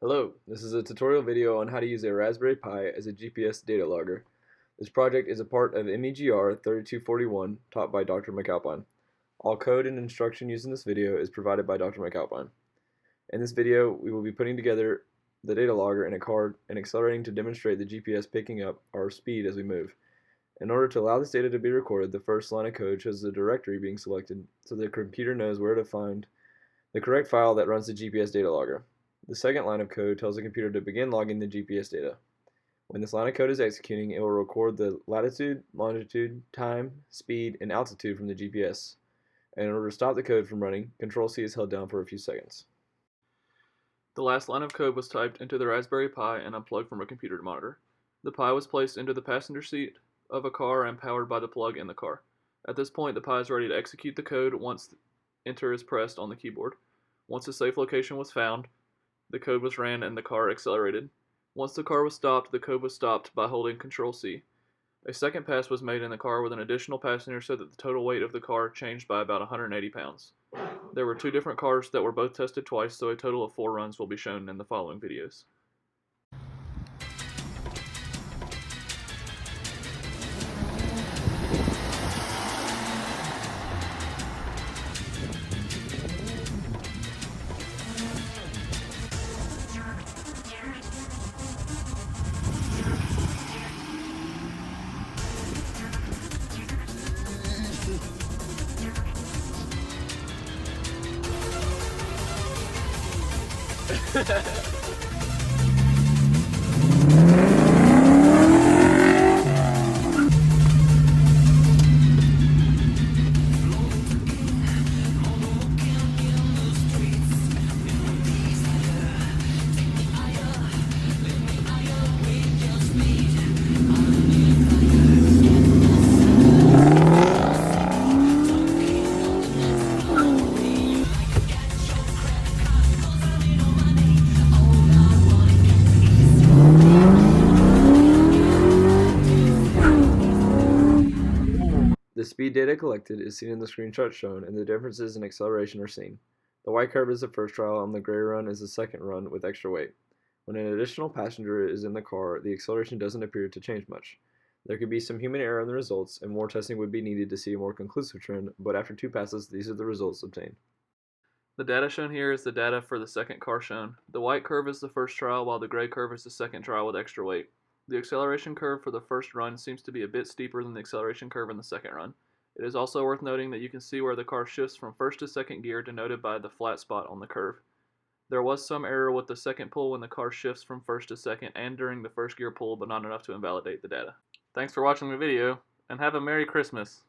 Hello, this is a tutorial video on how to use a Raspberry Pi as a GPS data logger. This project is a part of MEGR 3241 taught by Dr. McAlpine. All code and instruction used in this video is provided by Dr. McAlpine. In this video, we will be putting together the data logger in a card and accelerating to demonstrate the GPS picking up our speed as we move. In order to allow this data to be recorded, the first line of code shows the directory being selected so the computer knows where to find the correct file that runs the GPS data logger. The second line of code tells the computer to begin logging the GPS data. When this line of code is executing, it will record the latitude, longitude, time, speed, and altitude from the GPS. And in order to stop the code from running, Control-C is held down for a few seconds. The last line of code was typed into the Raspberry Pi and unplugged from a computer monitor. The Pi was placed into the passenger seat of a car and powered by the plug in the car. At this point, the Pi is ready to execute the code once Enter is pressed on the keyboard. Once a safe location was found, the code was ran and the car accelerated. Once the car was stopped, the code was stopped by holding Control-C. A second pass was made in the car with an additional passenger so that the total weight of the car changed by about 180 pounds. There were two different cars that were both tested twice, so a total of 4 runs will be shown in the following videos. The speed data collected is seen in the screenshot shown, and the differences in acceleration are seen. The white curve is the first trial, and the gray run is the second run with extra weight. When an additional passenger is in the car, the acceleration doesn't appear to change much. There could be some human error in the results, and more testing would be needed to see a more conclusive trend, but after 2 passes, these are the results obtained. The data shown here is the data for the second car shown. The white curve is the first trial, while the gray curve is the second trial with extra weight. The acceleration curve for the first run seems to be a bit steeper than the acceleration curve in the second run. It is also worth noting that you can see where the car shifts from first to second gear, denoted by the flat spot on the curve. There was some error with the second pull when the car shifts from first to second and during the first gear pull, but not enough to invalidate the data. Thanks for watching the video, and have a Merry Christmas!